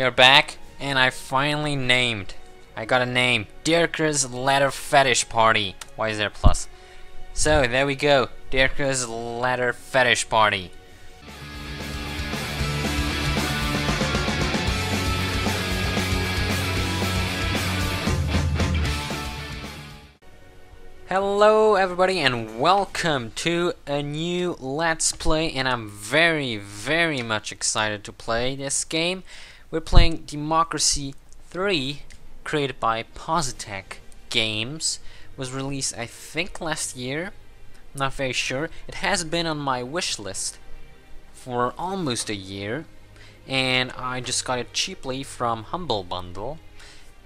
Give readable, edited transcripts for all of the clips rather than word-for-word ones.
We're back, and I finally I got a name. Dirk's Letter Fetish Party. Why is there a plus? So, there we go. Dirk's Letter Fetish Party. Hello everybody and welcome to a new Let's Play, and I'm very much excited to play this game. We're playing Democracy 3, created by Positech Games. Was released I think last year, not very sure. It has been on my wish list for almost a year, and I just got it cheaply from Humble Bundle.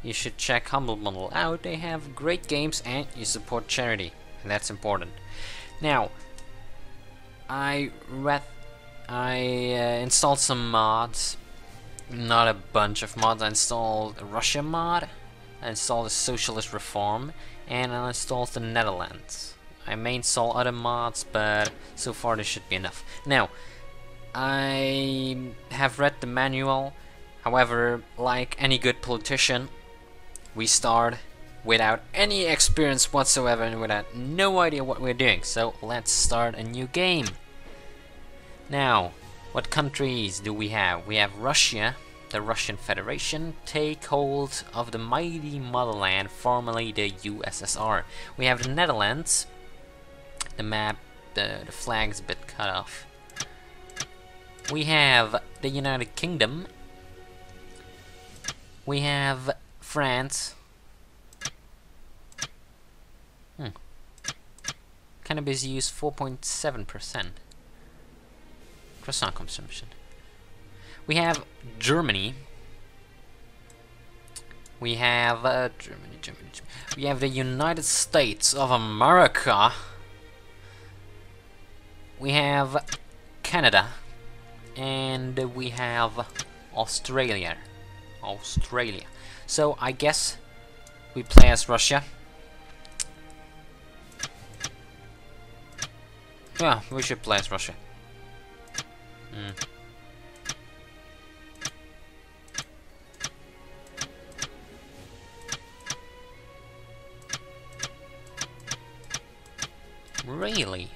You should check Humble Bundle out. They have great games and you support charity, and that's important. Now, I installed some mods. Not a bunch of mods. I installed a Russia mod, I installed a Socialist Reform, and I installed the Netherlands. I may install other mods, but so far this should be enough. Now, I have read the manual. However, like any good politician, we start without any experience whatsoever and without no idea what we're doing. So let's start a new game. Now, what countries do we have? We have Russia, the Russian Federation, take hold of the mighty motherland, formerly the USSR. We have the Netherlands. The map, the flag's a bit cut off. We have the United Kingdom. We have France. Cannabis use 4.7%. Croissant consumption. We have Germany. We have Germany. We have the United States of America. We have Canada, and we have Australia. So I guess we play as Russia. Yeah, we should play as Russia. Really?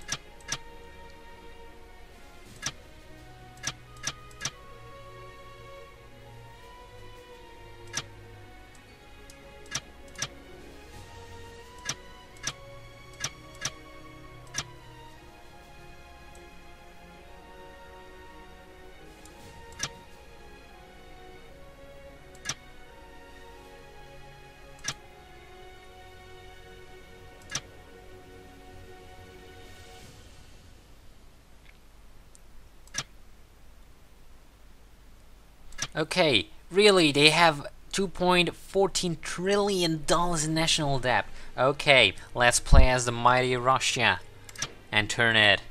Okay, really, they have $2.14 trillion in national debt. Okay, let's play as the mighty Russia and turn it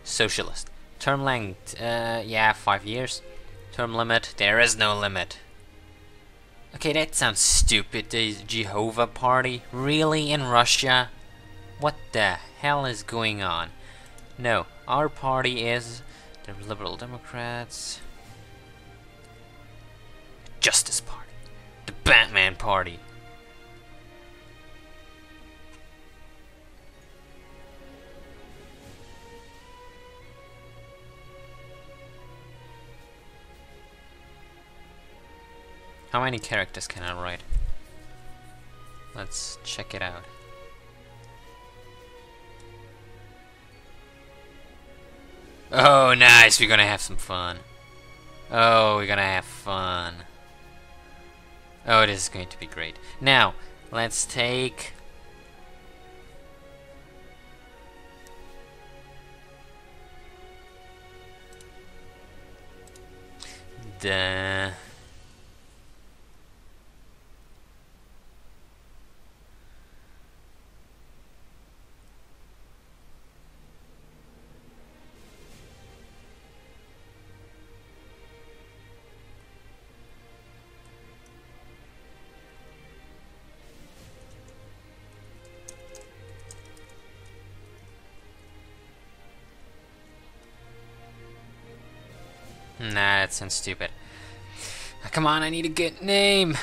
socialist. Term length, yeah, 5 years. Term limit, there is no limit. Okay, that sounds stupid. The Jehovah Party, really, in Russia? What the hell is going on? No, our party is the Liberal Democrats, Justice Party, the Batman Party. How many characters can I write? Let's check it out. Oh, nice! We're gonna have some fun. Oh, we're gonna have fun. Oh, this is going to be great. Now, let's take... the... Nah, that sounds stupid. Come on, I need a good name.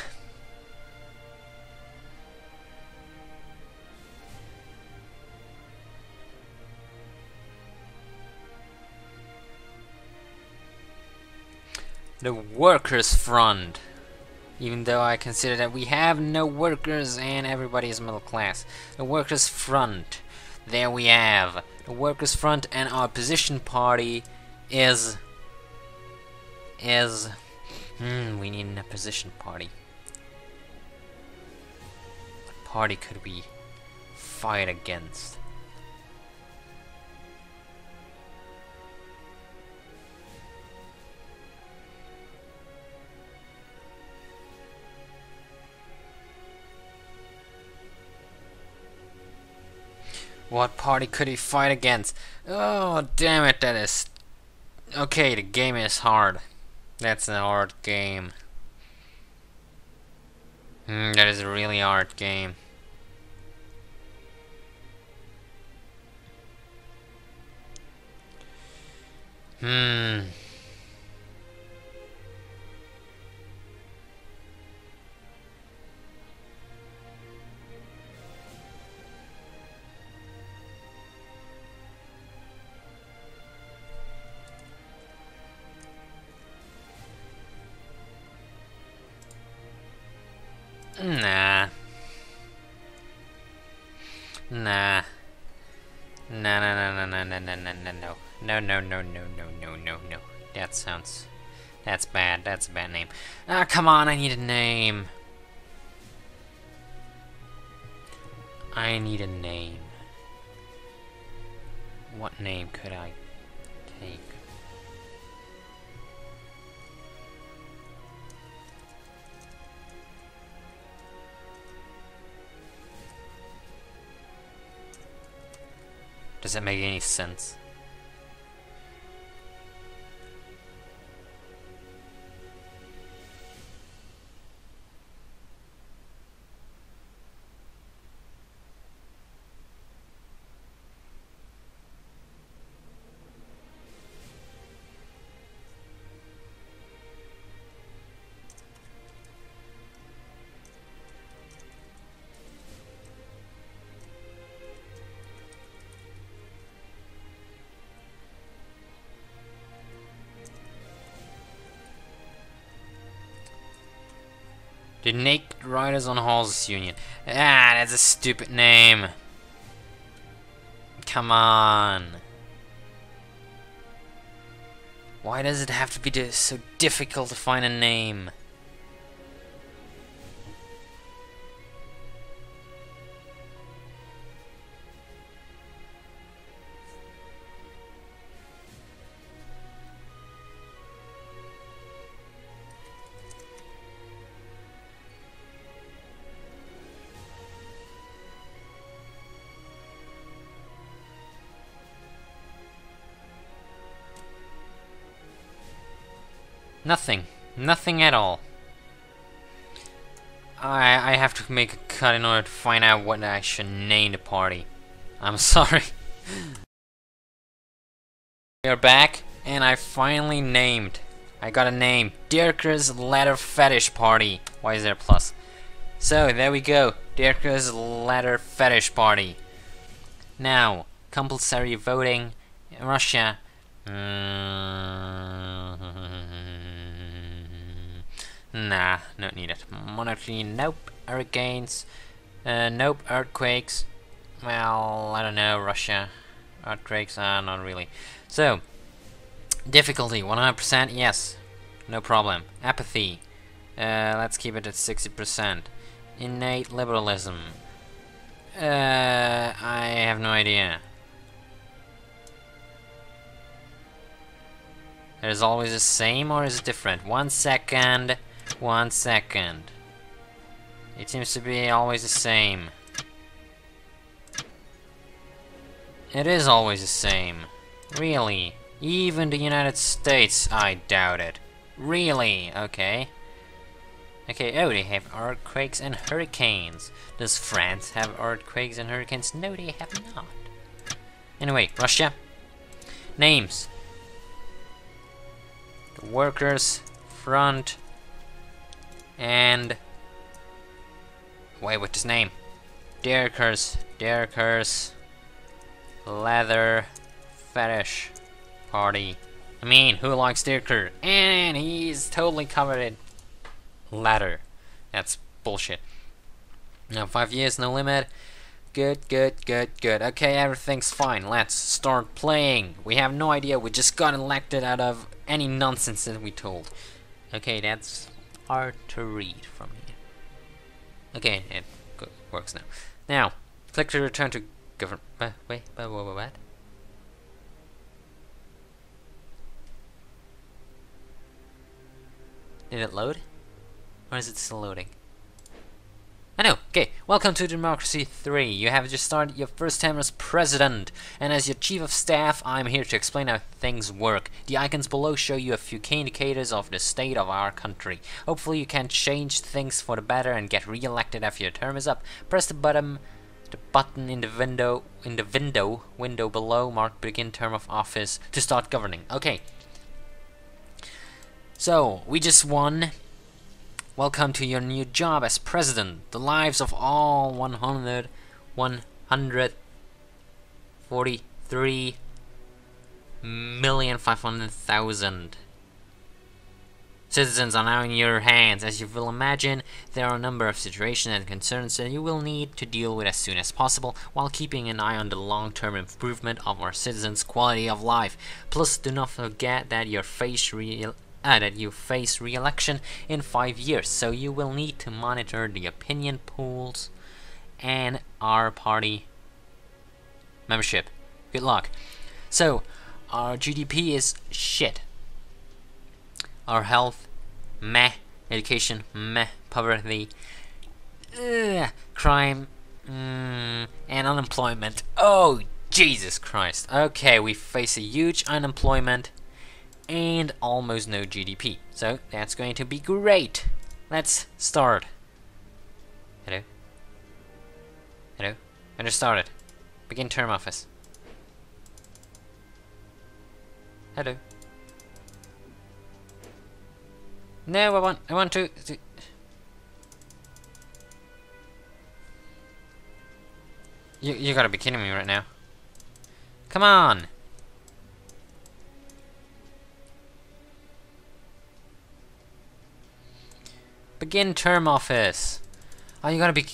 The Workers' Front. Even though I consider that we have no workers and everybody is middle class. The Workers' Front. There we have. The Workers' Front, and our opposition party is... we need an opposition party. What party could we fight against? What party could he fight against? Oh, damn it, that is... Okay, the game is hard. That's a hard game. That is a really hard game. Nah. Nah. No, no, no, no, no, no, no, no, no, no. No, no, no, no, no, no, no, no. That sounds... That's bad. That's a bad name. Ah, come on, I need a name. I need a name. What name could I take? Does it make any sense? The Naked Riders on Horses Union. Ah, that's a stupid name. Come on. Why does it have to be so difficult to find a name? Nothing. Nothing at all. I have to make a cut in order to find out what I should name the party. I'm sorry. We are back, and I finally named. I got a name. Dirker's Leather Fetish Party. Why is there a plus? So, there we go. Dirker's Leather Fetish Party. Now, compulsory voting in Russia. Nah, not needed. Monarchy, nope. Hurricanes, nope. Earthquakes, well, I don't know. Russia, earthquakes, not really. So, difficulty, 100%, yes, no problem. Apathy, let's keep it at 60%. Innate liberalism, I have no idea. It is always the same, or is it different? 1 second. 1 second. It seems to be always the same. It is always the same. Really? Even the United States? I doubt it. Really? Okay. Okay, oh, they have earthquakes and hurricanes. Does France have earthquakes and hurricanes? No, they have not. Anyway, Russia. Names. the workers, front, and wait, what's his name? Derrickers, leather fetish party. I mean, who likes Derricker? And he's totally covered in leather. That's bullshit. Now 5 years, no limit. Good. Okay, everything's fine. Let's start playing. We have no idea. We just got elected out of any nonsense that we told. Okay, that's hard to read from here. Okay, it works now. Now, click to return to government. Wait, what? Did it load? Or is it still loading? I know. Okay, welcome to Democracy 3. You have just started your first term as president, and as your chief of staff, I'm here to explain how things work. The icons below show you a few key indicators of the state of our country. Hopefully you can change things for the better and get re-elected after your term is up. Press the button in the window below marked begin term of office to start governing. Okay. So, we just won. Welcome to your new job as president. The lives of all 143,500,000 citizens are now in your hands. As you will imagine, there are a number of situations and concerns that you will need to deal with as soon as possible, while keeping an eye on the long-term improvement of our citizens' quality of life. Plus, do not forget that you face re-election in 5 years, so you will need to monitor the opinion polls and our party membership. Good luck. So, our GDP is shit. Our health, meh. Education, meh. Poverty, crime, and unemployment. Oh, Jesus Christ. Okay, we face a huge unemployment and almost no GDP. So that's going to be great. Let's start. Hello? I just started. Begin term office. Hello? No, I want to You gotta be kidding me right now. Come on! Begin term office. Oh, you gotta be...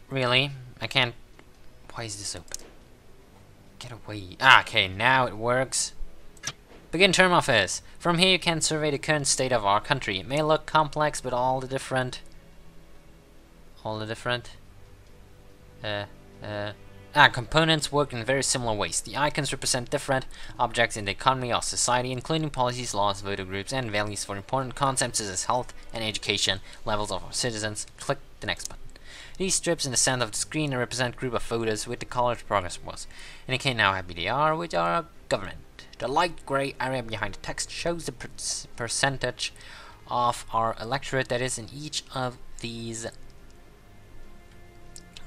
Really? I can't... Why is this open? Get away. Ah, okay, now it works. Begin term office. From here you can survey the current state of our country. It may look complex, but all the different... components work in very similar ways. The icons represent different objects in the economy or society, including policies, laws, voter groups, and values for important concepts such as health and education levels of our citizens. Click the next button. These strips in the center of the screen represent group of voters with the colored progress bars, indicate how happy they are with our government. The light gray area behind the text shows the percentage of our electorate that is in each of these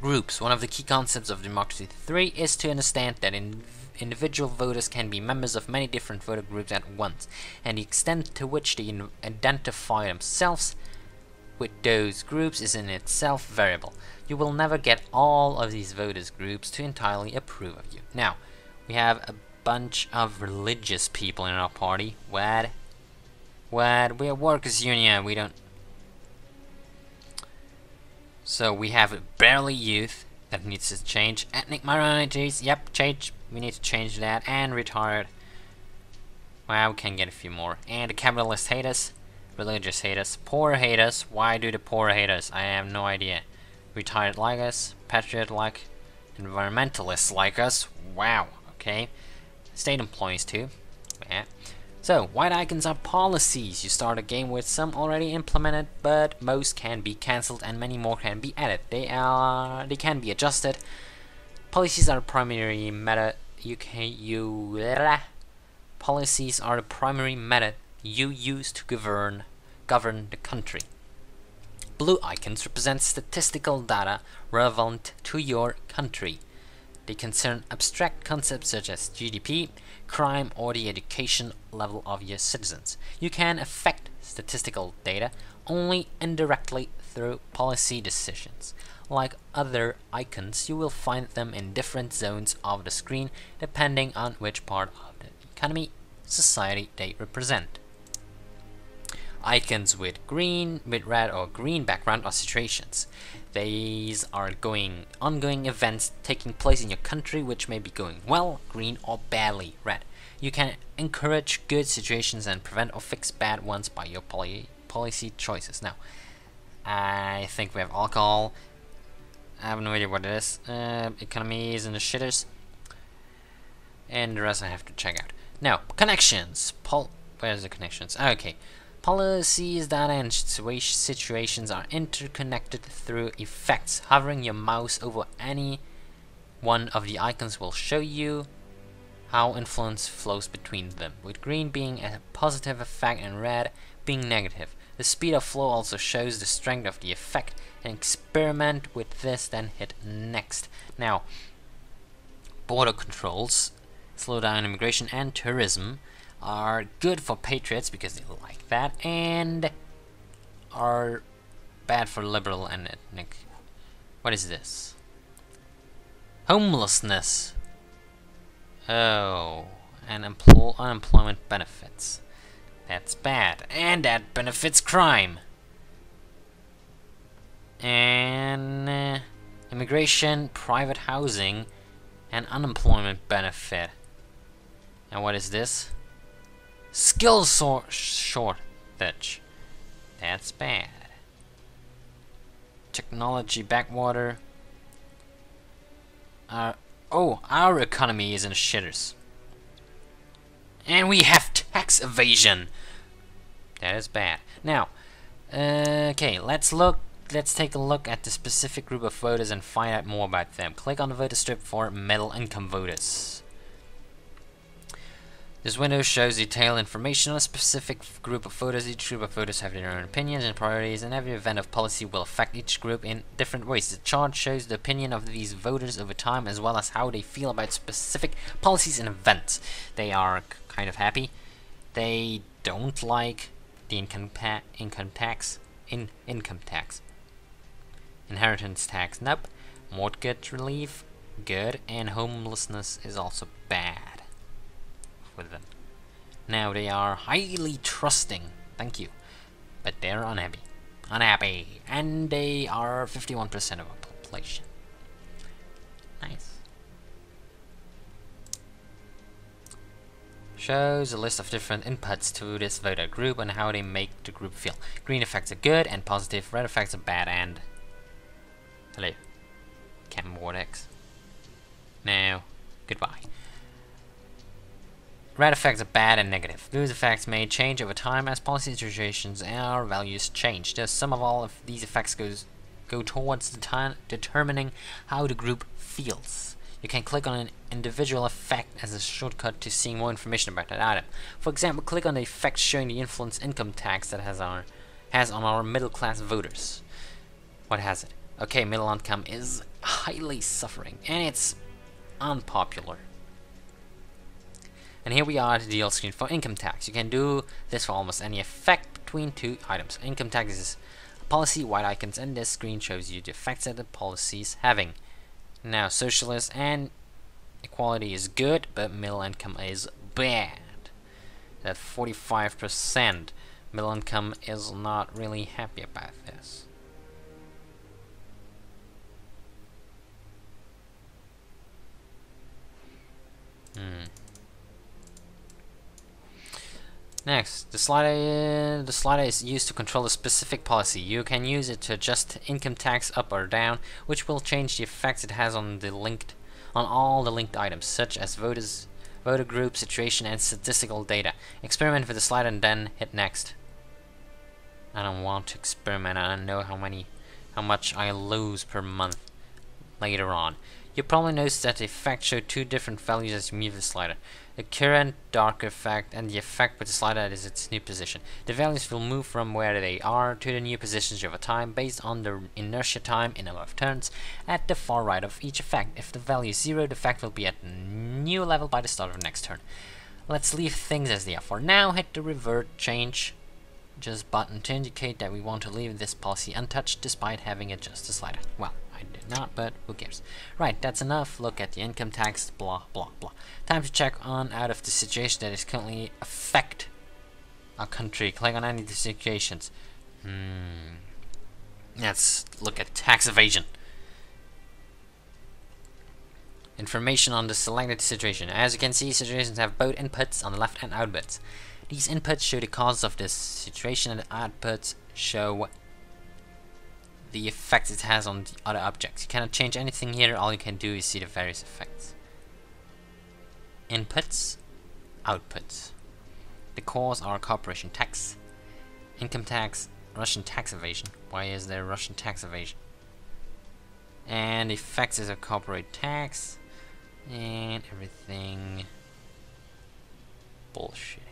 groups. One of the key concepts of Democracy 3 is to understand that individual voters can be members of many different voter groups at once, and the extent to which they identify themselves with those groups is in itself variable. You will never get all of these voters groups to entirely approve of you. Now, we have a bunch of religious people in our party. What? What? We're a workers' union. We don't... So we have barely youth. That needs to change. Ethnic minorities. Yep, change. We need to change that. And retired. Well, we can get a few more. And the capitalists hate us. Religious hate us. Poor hate us. Why do the poor hate us? I have no idea. Retired like us. Patriot like. Environmentalists like us. Wow. Okay. State employees too. Yeah. So, white icons are policies. You start a game with some already implemented, but most can be cancelled and many more can be added. They can be adjusted. Policies are the primary method policies are the primary method you use to govern the country. Blue icons represent statistical data relevant to your country. They concern abstract concepts such as GDP, crime or the education level of your citizens. You can affect statistical data only indirectly through policy decisions. Like other icons, you will find them in different zones of the screen depending on which part of the economy, society they represent. Icons with red or green background are situations. These are ongoing events taking place in your country which may be going well, green, or badly, red. You can encourage good situations and prevent or fix bad ones by your policy choices. Now, I think we have alcohol. I have no idea what it is. Economy is in the shitters. And the rest I have to check out. Now, connections. Where's the connections? Okay. Policies, data, and situations are interconnected through effects. Hovering your mouse over any one of the icons will show you how influence flows between them, with green being a positive effect and red being negative. The speed of flow also shows the strength of the effect, and experiment with this, then hit next. Now, border controls, slow down immigration, and tourism are good for patriots because they like that, and are bad for liberal and ethnic. What is this? Homelessness. Oh, and unemployment benefits. That's bad, and that benefits crime. And immigration, private housing, and unemployment benefit. And what is this? Skill shortage. That's bad. Technology backwater. Our economy is in the shitters. And we have tax evasion. That is bad. Now, okay, let's take a look at the specific group of voters and find out more about them. Click on the voter strip for middle income voters. This window shows detailed information on a specific group of voters. Each group of voters have their own opinions and priorities, and every event of policy will affect each group in different ways. The chart shows the opinion of these voters over time, as well as how they feel about specific policies and events. They are kind of happy. They don't like the income tax. Inheritance tax, nope. Mortgage relief, good. And homelessness is also bad with them. Now they are highly trusting, thank you, but they're unhappy, and they are 51% of our population. Nice. Shows a list of different inputs to this voter group and how they make the group feel. Green effects are good and positive, red effects are bad, and hello, Cam Vortex. Now, goodbye. Red effects are bad and negative. Those effects may change over time as policy situations or values change. The sum of all of these effects go towards determining how the group feels. You can click on an individual effect as a shortcut to seeing more information about that item. For example, click on the effect showing the influence income tax that has on our middle class voters. What has it? Okay, middle income is highly suffering, and it's unpopular. And here we are at the deal screen for income tax. You can do this for almost any effect between two items. Income tax is a policy, white icons, and this screen shows you the effects that the policy is having. Now, socialist and equality is good, but middle income is bad. At 45%, middle income is not really happy about this. Next, the slider is used to control a specific policy. You can use it to adjust income tax up or down, which will change the effects it has on all the linked items, such as voter group, situation, and statistical data. Experiment with the slider and then hit next. I don't want to experiment. I don't know how much I lose per month later on. You probably noticed that the effect showed two different values as you move the slider. The current darker effect and the effect with the slider is its new position. The values will move from where they are to the new positions over time based on the inertia time in number of turns at the far right of each effect. If the value is 0, the effect will be at a new level by the start of the next turn. Let's leave things as they are. For now, hit the revert change just button to indicate that we want to leave this policy untouched despite having adjusted the slider. Well, I did not, but who cares? Right, that's enough. Look at the income tax, blah, blah, blah. Time to check on out of the situation that is currently affect our country. Click on any of the situations. Let's look at tax evasion. Information on the selected situation. As you can see, situations have both inputs on the left and outputs. These inputs show the cause of this situation, and the outputs show the effect it has on the other objects. You cannot change anything here. All you can do is see the various effects. Inputs, outputs. The cause are corporation tax, income tax, Russian tax evasion. Why is there Russian tax evasion? And the effects is a corporate tax and everything bullshit.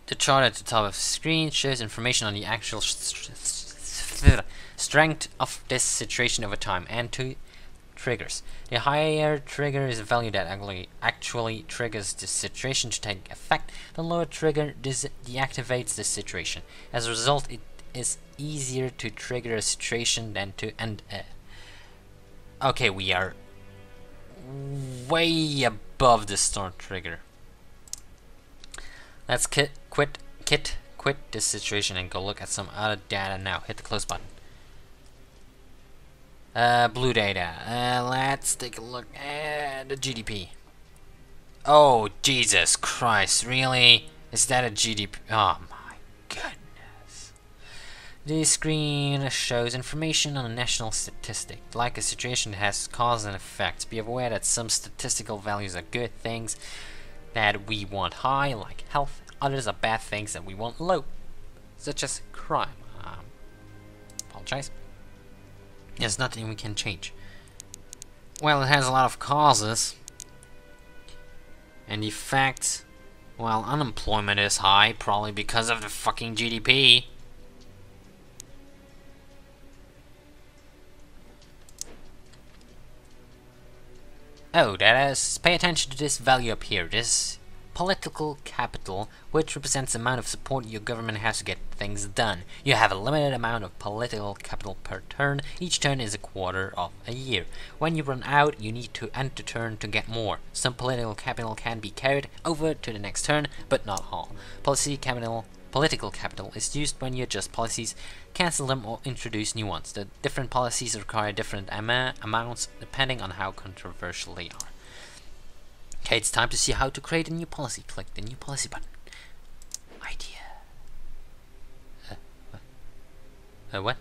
The chart at the top of the screen shows information on the actual strength of this situation over time and two triggers. The higher trigger is a value that actually triggers this situation to take effect. The lower trigger deactivates the situation. As a result, it is easier to trigger a situation than to end it. Okay, we are way above the start trigger. Let's quit this situation and go look at some other data now. Hit the close button. Blue data. Let's take a look at the GDP. Oh, Jesus Christ, really? Is that a GDP? Oh my goodness. This screen shows information on a national statistic. Like a situation that has cause and effect. Be aware that some statistical values are good things that we want high, like health. Others are bad things that we want low, such as crime. Apologize. There's nothing we can change. Well, it has a lot of causes. And the fact, well, unemployment is high, probably because of the fucking GDP. Oh, that is, pay attention to this value up here. This political capital, which represents the amount of support your government has to get things done. You have a limited amount of political capital per turn. Each turn is a quarter of a year. When you run out, you need to end the turn to get more. Some political capital can be carried over to the next turn, but not all. Political capital is used when you adjust policies, cancel them, or introduce new ones. The different policies require different amounts depending on how controversial they are. Okay, it's time to see how to create a new policy. Click the new policy button. Idea. What?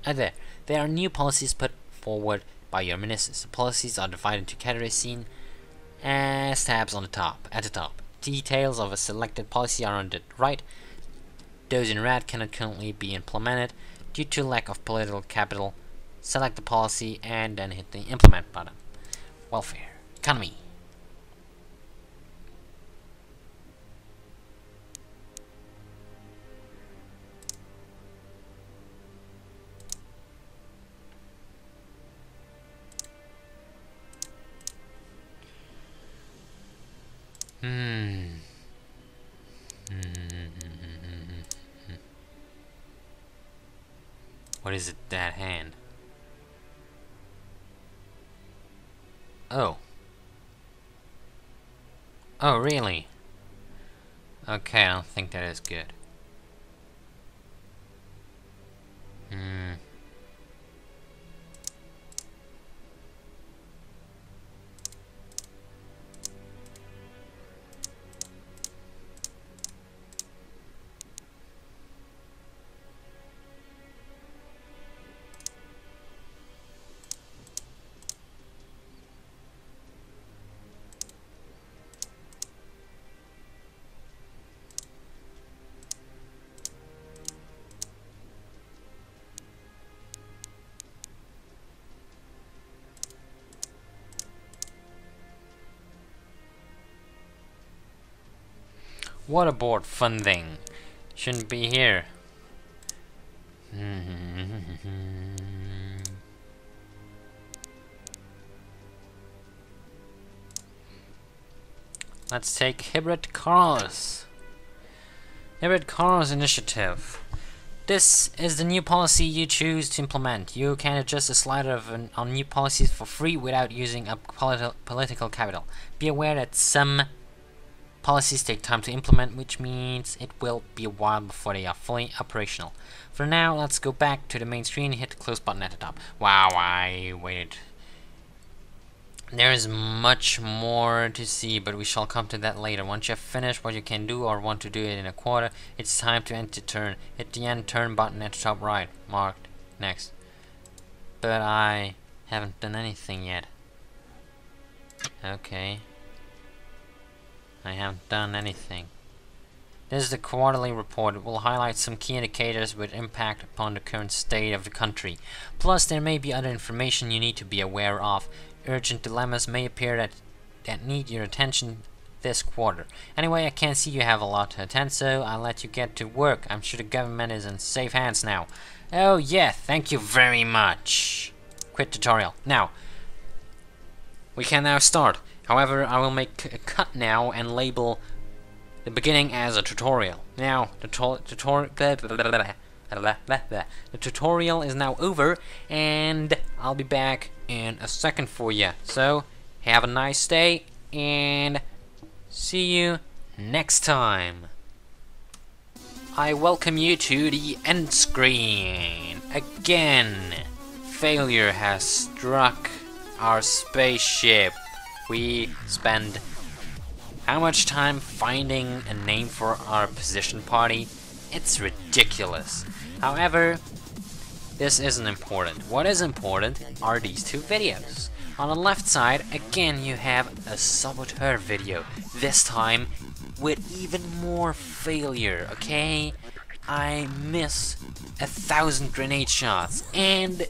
There. There are new policies put forward by your ministers. The policies are divided into categories seen as tabs on the top. At the top, details of a selected policy are on the right. Those in red cannot currently be implemented due to lack of political capital. Select the policy and then hit the implement button. Welfare. Economy. What is it, that hand? Oh. Oh, really? Okay, I don't think that is good. Waterboard funding shouldn't be here. Let's take hybrid cars. Hybrid cars initiative. This is the new policy you choose to implement. You can adjust the slider on new policies for free without using up political capital. Be aware that some policies take time to implement, which means it will be a while before they are fully operational. For now, let's go back to the main screen and hit the close button at the top. Wow, I waited. There is much more to see, but we shall come to that later. Once you have finished what you can do or want to do it in a quarter, it's time to end the turn. Hit the end turn button at the top right, marked next. But I haven't done anything yet. Okay. I haven't done anything. This is the quarterly report. It will highlight some key indicators with impact upon the current state of the country. Plus, there may be other information you need to be aware of. Urgent dilemmas may appear that need your attention this quarter. Anyway, I can see you have a lot to attend, so I'll let you get to work. I'm sure the government is in safe hands now. Oh yeah, thank you very much. Quit tutorial. Now, we can now start. However, I will make a cut now and label the beginning as a tutorial. Now, the tutorial is now over, and I'll be back in a second for you. So, have a nice day, and see you next time. I welcome you to the end screen. Again, failure has struck our spaceship. We spend how much time finding a name for our position party? It's ridiculous. However, this isn't important. What is important are these two videos. On the left side, again, you have a saboteur video. This time with even more failure, okay? I miss 1,000 grenade shots and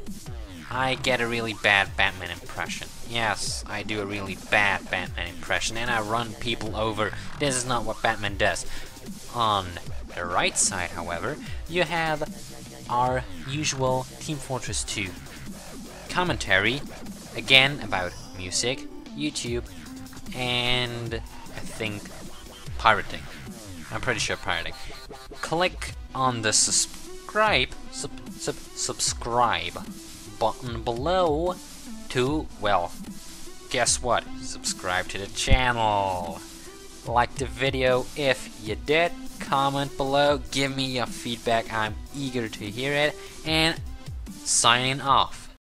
I get a really bad Batman impression. Yes, I do a really bad Batman impression and I run people over. This is not what Batman does. On the right side, however, you have our usual Team Fortress 2 commentary, again about music, YouTube, and I think pirating. I'm pretty sure pirating. Click on the subscribe button below to, well, guess what? Subscribe to the channel. Like the video if you did. Comment below, give me your feedback, I'm eager to hear it, and signing off.